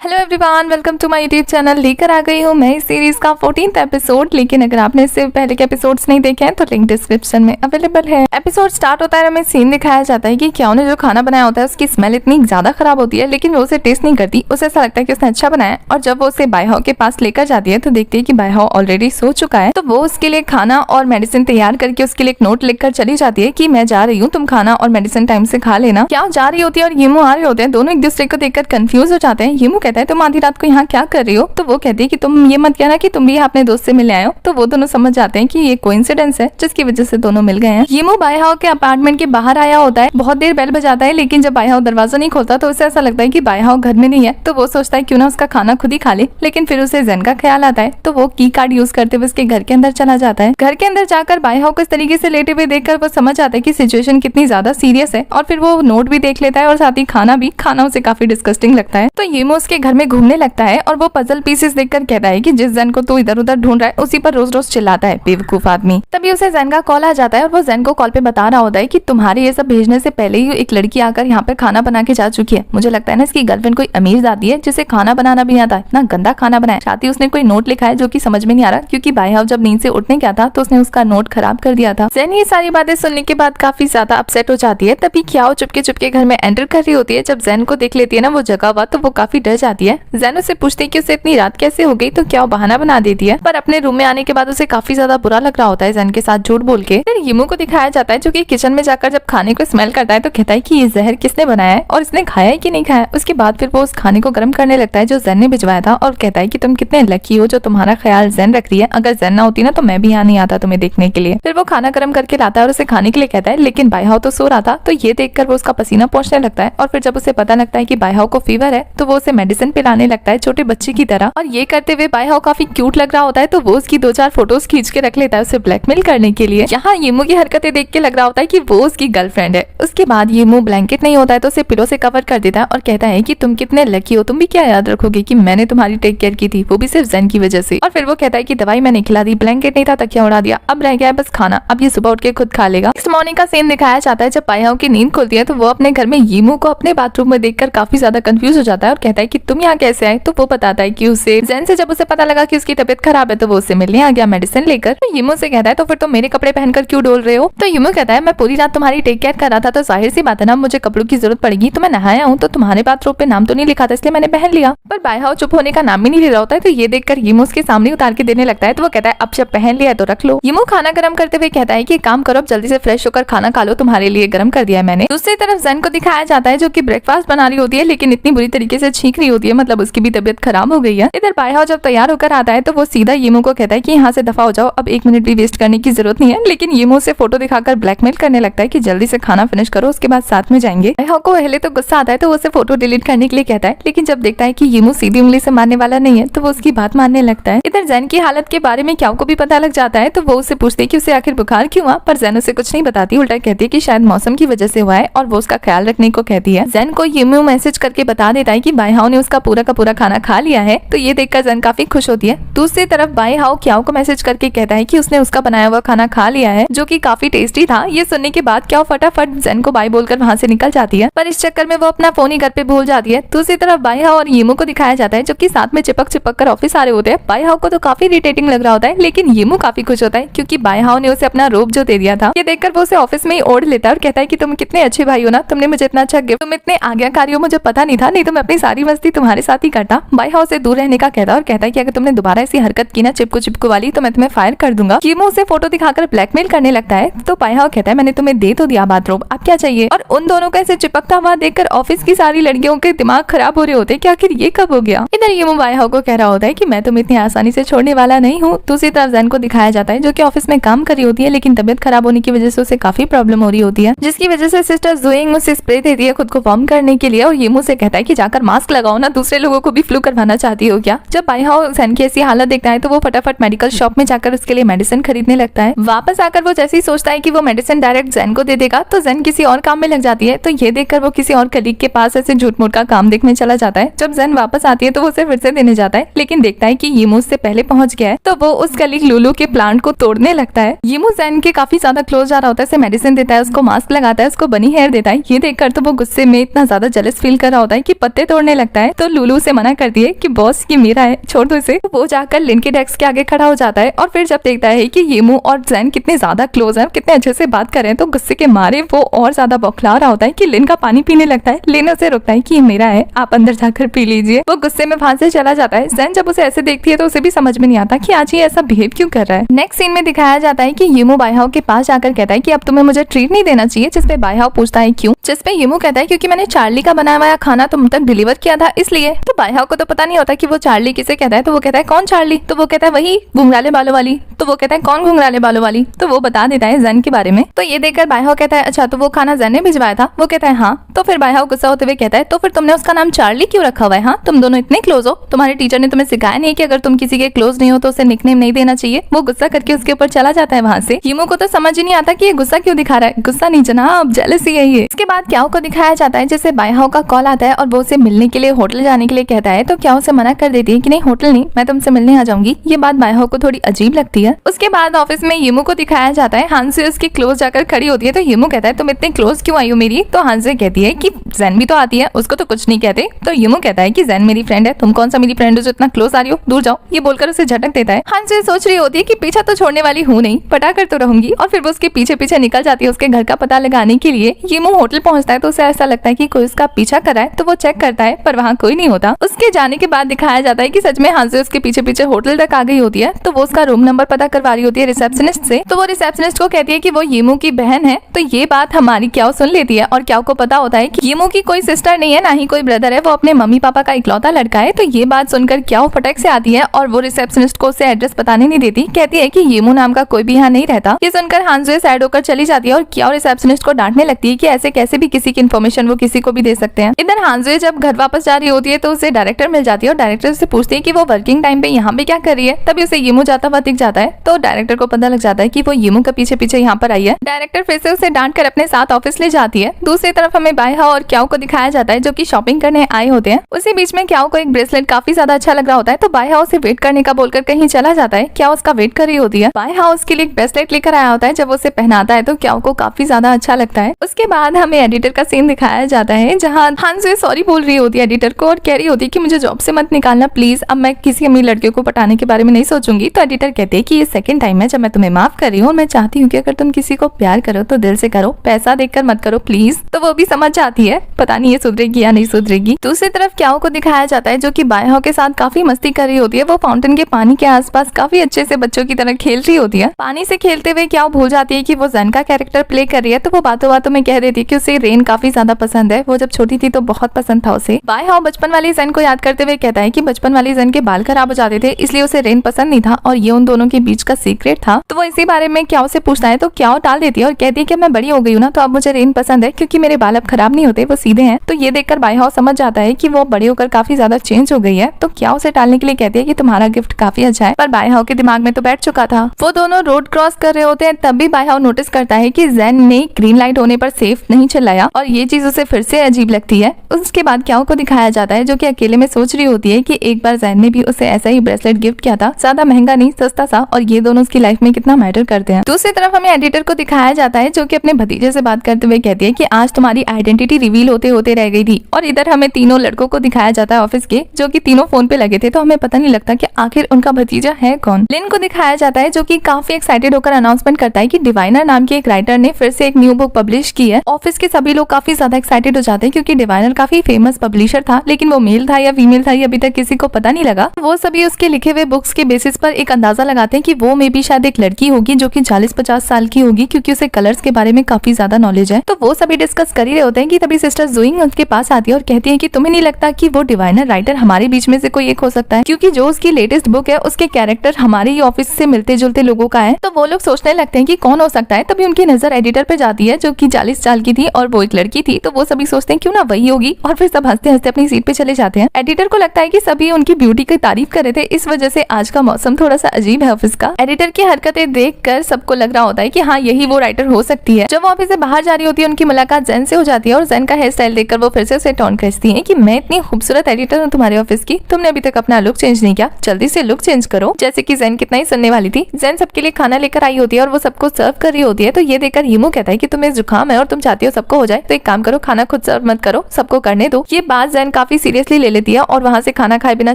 Hello everyone, welcome to my YouTube channel. लेकर आ गई हूँ मैं इस सीरीज का 14th एपिसोड। लेकिन अगर आपने इससे पहले के एपिसोड्स नहीं देखे हैं तो लिंक डिस्क्रिप्शन में अवेलेबल है। एपिसोड स्टार्ट होता है, हमें सीन दिखाया जाता है कि क्या ने जो खाना बनाया होता है उसकी स्मेल इतनी ज्यादा खराब होती है, लेकिन वो उसे टेस्ट नहीं करती। उसे ऐसा लगता है कि उसने अच्छा बनाया, और जब वो उसे बायहाओ के पास लेकर जाती है तो देखती है कि बायहाओ ऑलरेडी सो चुका है। तो वो उसके लिए खाना और मेडिसिन तैयार करके उसके लिए एक नोट लिखकर चली जाती है कि मैं जा रही हूँ, तुम खाना और मेडिसिन टाइम से खा लेना। क्या जा रही होती है और येमू आ रहे होते हैं। दोनों एक दूसरे को देखकर कंफ्यूज हो जाते हैं। येमू कहता है तुम आधी रात को यहाँ क्या कर रही हो, तो वो कहती है कि तुम ये मत कहना कि तुम भी अपने दोस्त से मिलने आए हो। तो वो दोनों समझ जाते हैं कि ये कोइंसिडेंस है जिसकी वजह से दोनों मिल गए हैं। येमू बायहाओ के अपार्टमेंट के बाहर आया होता है। बहुत देर बेल बजाता है, लेकिन जब बायहाओ दरवाजा नहीं खोलता तो उसे ऐसा लगता है कि बायहाओ घर में नहीं है। तो वो सोचता है क्यों ना उसका खाना खुद ही खा ले, लेकिन फिर उसे जेन का ख्याल आता है। तो वो की कार्ड यूज करते हुए उसके घर के अंदर चला जाता है। घर के अंदर जाकर बायहाओ को इस तरीके से लेटे हुए देखकर वो समझ आता है कि सिचुएशन कितनी ज्यादा सीरियस है। और फिर वो नोट भी देख लेता है और साथ ही खाना उसे काफी डिस्गस्टिंग लगता है। तो येमू उसके घर में घूमने लगता है और वो पजल पीसेस देखकर कहता है कि जिस जैन को तू इधर उधर ढूंढ रहा है उसी पर रोज रोज चिल्लाता है, बेवकूफ आदमी। तभी उसे जैन का कॉल आ जाता है और वो जैन को कॉल पे बता रहा होता है कि तुम्हारे ये सब भेजने से पहले ही एक लड़की आकर यहाँ पे खाना बना के जा चुकी है। मुझे लगता है ना इसकी गर्लफ्रेंड कोई अमीर जाती है जिसे खाना बनाना भी नहीं आता। इतना गंदा खाना बनाया, साथ ही उसने कोई नोट लिखा है जो की समझ में नहीं आ रहा, क्योंकि बायहाओ जब नींद से उठने गया था तो उसने उसका नोट खराब कर दिया था। जैन ये सारी बातें सुनने के बाद काफी ज्यादा अपसेट हो जाती है। तभी क्याओ चुपके चुपके घर में एंटर कर रही होती है। जब जैन को देख लेती है ना वो जगह हुआ, तो वो काफी डर जाती है। जैन उससे पूछती है कि उसे इतनी रात कैसे हो गई, तो क्या बहाना बना देती है। पर अपने रूम में आने के बाद उसे काफी ज्यादा बुरा लग रहा होता है जैन के साथ झूठ बोल के। फिर येमू को दिखाया जाता है जो कि किचन में जाकर जब खाने को स्मेल करता है तो कहता है कि ये जहर किसने बनाया है और इसने खाया है कि नहीं खाया। उसके बाद फिर वो उस खाने को गर्म करने लगता है जो जैन ने भिजवाया था, और कहता है कि तुम कितने लकी हो जो तुम्हारा ख्याल जैन रख रही है। अगर जैन ना होती ना तो मैं भी यहाँ नहीं आता तुम्हें देखने के लिए। फिर वो खाना गर्म करके लाता है और उसे खाने के लिए कहता है, लेकिन बायहाओ तो सो रहा था। तो ये देखकर वो उसका पसीना पोंछने लगता है। और फिर जब उसे पता लगता है कि बायहाओ को फीवर है तो वो उसे मेडिसिन पिलाने लगता है छोटे बच्चे की तरह। और ये करते हुए बायहाओ काफी क्यूट लग रहा होता है, तो वो उसकी 2-4 फोटोज खींच के रख लेता है उसे ब्लैकमेल करने के लिए। यहाँ येमू की हरकतें देख के लग रहा होता है कि वो उसकी गर्लफ्रेंड है। उसके बाद येमू ब्लैंकेट नहीं होता है तो उसे पिलो से कवर कर देता है और कहता है कि तुम कितने लकी हो, तुम भी क्या याद रखोगे कि मैंने तुम्हारी टेक केयर की थी, वो भी सिर्फ जैन की वजह से। और फिर वो कहता है कि दवाई मैंने खिला दी, ब्लैंकेट नहीं था तकिया उड़ा दिया, अब रह गया है बस खाना, अब ये सुबह उठ के खुद खा लेगा। इस मॉर्निंग का सीन दिखाया जाता है जब बायहाओ की नींद खुलती है तो वो अपने घर में येमू को अपने बाथरूम में देखकर काफी ज्यादा कंफ्यूज हो जाता है और कहता है कि तुम यहाँ कैसे आए। तो वो बताता है कि उसे जैन से जब उसे पता लगा कि उसकी तबीयत खराब है तो वो उससे मिलने आ गया मेडिसिन लेकर। तो येमू से कहता है तो फिर तुम मेरे कपड़े पहनकर क्यों डोल रहे हो। तो येमू कहता है मैं पूरी रात तुम्हारी टेक केयर कर रहा था, तो जाहिर सी बात है ना मुझे कपड़ों की जरूरत पड़ेगी। तो मैं नहाया हूँ तो तुम्हारे बाथरूम पे नाम तो नहीं लिखा था इसलिए मैंने पहन लिया। पर बायहाओ चुप होने का नाम ही नहीं ले रहा होता है। तो ये देखकर येमू उसके सामने उतार के देने लगता है। तो वो कहता है अब जब पहन लिया है तो रख लो। येमू खाना गर्म करते हुए कहता है कि काम करो, अब जल्दी से फ्रेश होकर खाना खा लो, तुम्हारे लिए गर्म कर दिया है मैंने। दूसरी तरफ जैन को दिखाया जाता है जो कि ब्रेकफास्ट बना रही होती है, लेकिन इतनी बुरी तरीके से छींक रही होती है, मतलब उसकी भी तबीयत खराब हो गई है। इधर बायहाओ जब तैयार होकर आता है तो वो सीधा येमू को कहता है कि यहाँ से दफा हो जाओ, अब 1 मिनट भी वेस्ट करने की जरूरत नहीं है। लेकिन येमू से फोटो दिखाकर ब्लैकमेल करने लगता है कि जल्दी से खाना फिनिश करो, उसके बाद साथ में जाएंगे। बायहाओ को पहले तो गुस्सा आता है तो वो उसे फोटो डिलीट करने के लिए कहता है, लेकिन जब देखता है कि येमू सीधी उंगली से मारने वाला नहीं है तो वो उसकी बात मानने लगता है। इधर जैन की हालत के बारे में क्याओ को भी पता लग जाता है तो वो उससे पूछते हैं कि उसे आखिर बुखार क्यों हुआ। पर जैन उसे कुछ नहीं बताती, उल्टा कहती है कि शायद मौसम की वजह से हुआ है और वो उसका ख्याल रखने को कहती है। जैन को येमू मैसेज करके बता देता है कि बायहाओ ने उसका पूरा का पूरा खाना खा लिया है। तो ये देखकर जैन काफी खुश होती है। दूसरी तरफ बायहाओ क्याओ को मैसेज करके कहता है कि उसने उसका बनाया हुआ खाना खा लिया है जो कि काफी टेस्टी था। ये सुनने के बाद क्याओ फटाफट जैन को बाय बोलकर वहाँ से निकल जाती है, पर इस चक्कर में वो अपना फोन ही घर पे भूल जाती है। दूसरी तरफ बायहाओ और येमू को दिखाया जाता है जो कि साथ में चिपक कर ऑफिस आ रहे होते हैं। बायहाओ को तो काफी इरिटेटिंग लग रहा होता है, लेकिन येमू काफी खुश होता है क्योंकि बायहाओ ने उसे अपना रोब जो दे दिया था ये देखकर वो उसे ऑफिस में ही ओढ़ लेता है और कहता है कि तुम कितने अच्छे भाई हो ना, तुमने मुझे इतना अच्छा गिफ्ट, तुम इतने आज्ञाकारी हो, मुझे पता नहीं था, नहीं तो मैं अपनी सारी मस्ती तुम्हारे साथ ही करता। बायहाओ से दूर रहने का कहता है और कहता है कि अगर तुमने दोबारा ऐसी हरकत की ना चिपकू वाली तो मैं तुम्हें फायर कर दूंगा। येमू उसे फोटो दिखाकर ब्लैकमेल करने लगता है। तो बायहाओ कहता है मैंने तुम्हें दे तो दिया बाथरूम, अब क्या चाहिए। और उन दोनों का ऐसे चिपकता हुआ देखकर ऑफिस की सारी लड़कियों के दिमाग खराब हो रहे होते कि आखिर ये कब हो गया। इधर येमू बायहाओ को कह रहा होता है कि मैं तुम्हें इतनी आसानी से छोड़ने वाला नहीं हूँ। दूसरी तरफ जैन को दिखाया जाता है जो कि ऑफिस में काम कर रही होती है, लेकिन तबियत खराब होने की वजह से उसे काफी प्रॉब्लम हो रही होती है, जिसकी वजह से सिस्टर ज़ोइंग उसे स्प्रे देती है खुद को वार्म करने के लिए। और येमू से कहता है कि जाकर मास्क लगाओ ना, दूसरे लोगों को भी फ्लू करवाना चाहती हो क्या। जब बायहाओ जैन की ऐसी हालत देखता है तो वो फटाफट मेडिकल शॉप में जाकर उसके लिए मेडिसिन खरीदने लगता है। वापस आकर वो जैसे ही सोचता है कि वो मेडिसिन डायरेक्ट जैन को दे देगा तो जैन किसी और काम में लग जाती है। तो ये देखकर वो किसी और कलीग के पास ऐसे झूठ मूठ का काम देखने चला जाता है। जब जैन वापस आती है तो वो उसे फिर से देने जाता है, लेकिन देखता है कि येमू उससे पहले पहुंच गया है तो वो उस कलीग लुलू के प्लांट को तोड़ने लगता है। येमू जैन के काफी ज्यादा क्लोज जा रहा होता है, उसे मेडिसिन देता है, उसको मास्क लगाता है, उसको बनी हेयर देता है। ये देखकर तो वो गुस्से में इतना ज्यादा जेलस फील कर रहा होता है कि पत्ते तोड़ने लगता है। है तो लुलु उसे मना कर दिए कि बॉस ये मेरा है, छोड़ दो इसे। तो वो जाकर लिन के डेस्क के आगे खड़ा हो जाता है और फिर जब देखता है कि येमू और जैन कितने ज्यादा क्लोज हैं, कितने अच्छे से बात कर रहे हैं, तो गुस्से के मारे वो और ज्यादा बौखला रहा होता है कि लिन का पानी पीने लगता है। लिन उसे रोकता है कि ये मेरा है, आप अंदर जाकर पी लीजिए। वो गुस्से में वहां से चला जाता है। जैन जब उसे ऐसे देखती है तो उसे भी समझ में नहीं आता कि आज ये ऐसा बिहेव क्यों कर रहा है। नेक्स्ट सीन में दिखाया जाता है कि येमू बायहाओ के पास जाकर कहता है कि अब तुम्हें मुझे ट्रीट नहीं देना चाहिए, जिसपे बायहाओ पूछता है क्यों, जिसपे येमू कहता है क्योंकि मैंने चार्ली का बनाया हुआ खाना तुम तक डिलीवर किया था इसलिए। तो बायहाओ को तो पता नहीं होता कि वो चार्ली किसे कहता है। तो वो कहता है कौन चार्ली? तो वो कहता है वही घुंघराले बालों वाली। तो वो कहता है कौन घुंघराले बालों वाली? तो वो बता देता है जैन के बारे में। तो ये देखकर बायहाओ कहता है अच्छा तो वो खाना जैन ने भिजवाया था? वो कहता है हाँ। तो फिर बायहाओ गुस्सा होते हुए कहता है तो फिर तुमने उसका नाम चार्ली क्यों रखा हुआ है? हाँ, तुम दोनों इतने क्लोज हो, तुम्हारे टीचर ने तुम्हें सिखाया नहीं कि अगर तुम किसी के क्लोज नहीं हो तो उसे निकनेम नहीं देना चाहिए। वो गुस्सा करके उसके ऊपर चला जाता है वहाँ से। येमू को तो समझ ही नहीं आता कि ये गुस्सा क्यों दिखा रहा है। गुस्सा नहीं जनाब, जेलसी है ये। इसके बाद क्याओ को दिखाया जाता है जैसे बायहाओ का कॉल आता है और वो उसे मिलने के लिए होटल जाने के लिए कहता है। तो क्याओ उसे मना कर देती है कि नहीं होटल नहीं, मैं तुमसे मिलने आ जाऊंगी। ये बात बायहाओ को थोड़ी अजीब लगती है। उसके बाद ऑफिस में येमू को दिखाया जाता है। हांसे उसके क्लोज जाकर खड़ी होती है। तो येमू कहता है तुम इतने क्लोज क्यों आई हो मेरी? तो हांसे कहती है कि जैन भी तो आती है, उसको तो कुछ नहीं कहते। तो येमू कहता है कि जैन मेरी फ्रेंड है, तुम कौन सा मेरी फ्रेंड हो जो इतना क्लोज आ रही हो, दूर जाओ। ये बोलकर उसे झटक देता है। हांसे सोच रही होती है कि पीछा तो छोड़ने वाली हूँ नहीं, पटा कर तो रहूंगी। और फिर वो उसके पीछे पीछे निकल जाती है उसके घर का पता लगाने के लिए। येमू होटल पहुंचता है तो उसे ऐसा लगता है कि कोई उसका पीछा कर रहा है। तो वो चेक करता है पर वहाँ कोई नहीं होता। उसके जाने के बाद दिखाया जाता है कि सच में हांसे उसके पीछे पीछे होटल तक आ गई होती है। तो वो उसका रूम नंबर पता करवा रही होती है रिसेप्शनिस्ट से। तो वो रिसेप्शनिस्ट को कहती है कि वो येमू की बहन है। तो ये बात हमारी क्याओ सुन लेती है और क्याओ को पता होता है कि येमू की कोई सिस्टर नहीं है, ना ही कोई ब्रदर है, वो अपने मम्मी पापा का इकलौता लड़का है। तो ये बात सुनकर क्याओ फटक से आती है और वो रिसेप्शनिस्ट को उसे एड्रेस बताने नहीं देती। कहती है कि येमू नाम का कोई भी यहाँ नहीं रहता। ये सुनकर हांजुए साइड होकर चली जाती है और क्याओ रिसेप्शनिस्ट को डांटने लगती है कि ऐसे कैसे भी किसी की इन्फॉर्मेशन वो किसी को भी दे सकते हैं। इधर हांजुए जब घर वापस जा रही होती है तो उसे डायरेक्टर मिल जाती है और डायरेक्टर से पूछती है कि वो वर्किंग टाइम पे यहाँ पे क्या कर रही है। तभी उसे येमू जाता हुआ दिख जाता है। तो डायरेक्टर को पता लग जाता है कि वो येमू के पीछे पीछे यहाँ पर आई है। डायरेक्टर फिर से उसे डांट कर अपने साथ ऑफिस ले जाती है। दूसरी तरफ हमें बायहाओ और क्याओ को दिखाया जाता है जो कि शॉपिंग करने आए होते हैं। उसी बीच में क्याओ को एक ब्रेसलेट काफी ज्यादा अच्छा लग रहा होता है। तो बायहाओ से वेट करने का बोलकर कहीं चला जाता है। क्याओ उसका वेट कर रही होती है। बायहाओ उसके लिए एक ब्रेसलेट लेकर आया होता है। जब उसे पहनाता है तो क्याओ को काफी ज्यादा अच्छा लगता है। उसके बाद हमें एडिटर का सीन दिखाया जाता है जहाँ हांसे सॉरी बोल रही होती है एडिटर को और कह रही होती है कि मुझे जॉब से मत निकालना प्लीज, अब मैं किसी अमीर लड़कियों को पटाने के बारे में नहीं सोचूंगी। तो एडिटर कहते हैं कि ये सेकंड टाइम है जब मैं तुम्हें माफ कर रही हूँ और मैं चाहती हूँ कि अगर तुम किसी को प्यार करो तो दिल से करो, पैसा देखकर मत करो प्लीज। तो वो भी समझ जाती है, पता नहीं ये सुधरेगी या नहीं सुधरेगी। दूसरी तरफ क्याओ को दिखाया जाता है जो कि बायहाओ के साथ काफी मस्ती कर रही होती है। वो फाउंटेन के पानी के आसपास काफी अच्छे से बच्चों की तरह खेल रही होती है। पानी से खेलते हुए क्याओ भूल जाती है कि वो जैन का कैरेक्टर प्ले कर रही है। तो वो बातों बातों में कह देती है कि उसे रेन काफी ज्यादा पसंद है, वो जब छोटी थी तो बहुत पसंद था उसे। बायहाओ बचपन वाली जैन को याद करते हुए कहता है कि बचपन वाली जैन के बाल खराब हो जाते थे इसलिए उसे रेन पसंद नहीं था और ये उन दोनों के बीच का सीक्रेट था। तो वो इसी बारे में क्याओ से पूछता है तो क्याओ टाल देती है और कहती है कि मैं बड़ी हो गई हूँ ना तो अब मुझे रेन पसंद है क्योंकि मेरे बाल अब खराब नहीं होते, वो सीधे हैं। तो ये देखकर बायहाओ समझ जाता है कि वो बड़े होकर काफी ज्यादा चेंज हो गई है। तो क्याओ उसे टालने के लिए कहती है कि तुम्हारा गिफ्ट काफी अच्छा है, पर बायहाओ के दिमाग में तो बैठ चुका था। वो दोनों रोड क्रॉस कर रहे होते हैं तब भी बायहाओ नोटिस करता है कि जैन ने ग्रीन लाइट होने पर सेफ नहीं चलाया और ये चीज उसे फिर से अजीब लगती है। उसके बाद क्याओ को दिखाया जाता है जो कि अकेले में सोच रही होती है कि एक बार जैन ने भी उसे ऐसा ही ब्रेसलेट गिफ्ट किया था, ज्यादा महंगा नहीं सस्ता सा, और ये दोनों उसकी लाइफ में कितना मैटर करते हैं। दूसरी तरफ हमें एडिटर को दिखाया जाता है जो कि अपने भतीजे से बात करते हुए कहती है कि आज तुम्हारी आइडेंटिटी रिवील होते होते रह गई थी। और इधर हमें तीनों लड़कों को दिखाया जाता है ऑफिस के जो कि तीनों फोन पे लगे थे। तो हमें पता नहीं लगता कि आखिर उनका भतीजा है कौन। लिन को दिखाया जाता है जो कि काफी एक्साइटेड होकर अनाउंसमेंट करता है कि डिवाइनर नाम के एक राइटर ने फिर से एक न्यू बुक पब्लिश की है। ऑफिस के सभी लोग काफी ज्यादा एक्साइटेड हो जाते हैं क्योंकि डिवाइनर काफी फेमस पब्लिशर था, लेकिन वो मेल था या फीमेल था ये अभी तक किसी को पता नहीं लगा। वो सभी उसके लिखे हुए बुक्स के बेसिस पर एक अंदाजा लगाते हैं कि वो मे बी शायद एक लड़की होगी जो कि 40-50 साल की होगी क्योंकि उसे कलर्स के बारे में काफी ज्यादा नॉलेज है। तो वो सभी डिस्कस कर ही रहे होते हैं कि तभी सिस्टर जुइंग उसके पास आती है और कहती है कि तुम्हें नहीं लगता कि वो डिवाइनर राइटर हमारे बीच में से कोई एक हो सकता है, क्योंकि जो उसकी लेटेस्ट बुक है उसके कैरेक्टर हमारे ही ऑफिस से मिलते जुलते लोगों का है। तो वो लोग सोचने लगते हैं कि कौन हो सकता है। तभी उनकी नजर एडिटर पे जाती है जो कि 40 साल की थी और वो एक लड़की थी। तो वो सभी सोचते हैं क्यों ना वही होगी और फिर सब हंसते हंसते अपनी सीट पे चले जाते हैं। एडिटर को लगता है कि सभी उनकी ब्यूटी की तारीफ कर रहे थे, इस वजह से आज का मौसम थोड़ा सा अजीब है ऑफिस का। एडिटर की हरकतें देखकर सबको लग रहा होता है कि हाँ यही वो राइटर हो सकती है। जब वो ऑफिस से बाहर जा रही होती है उनकी मुलाकात जैन से हो जाती है और जैन का हेयर स्टाइल देखकर वो फिर से उसे टॉन्ट करती है कि मैं इतनी खूबसूरत एडिटर हूँ तुम्हारे ऑफिस की, तुमने अभी तक अपना लुक चेंज नहीं किया, जल्दी से लुक चेंज करो। जैसे कि जैन कितना ही सुनने वाली थी। जैन सबके लिए खाना लेकर आई होती है और वो सबको सर्व कर रही होती है। तो ये देखकर येमू कहता है कि तुम्हें जुकाम है और तुम चाहती हो सबको हो जाए, तो एक काम करो खाना खुद सर्व मत करो, सबको करने दो। ये बात जैन काफी सीरियसली ले लेती है और वहाँ से खाना खाए बिना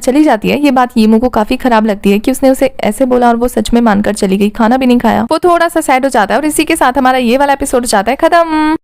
चली जाती है। ये बात यीमू को काफी खराब लगती है कि उसने उसे ऐसे बोला और वो सच में मानकर चली गई, खाना भी नहीं खाया। वो थोड़ा सा सैड हो जाता है और इसी के साथ हमारा ये वाला एपिसोड जाता है खत्म।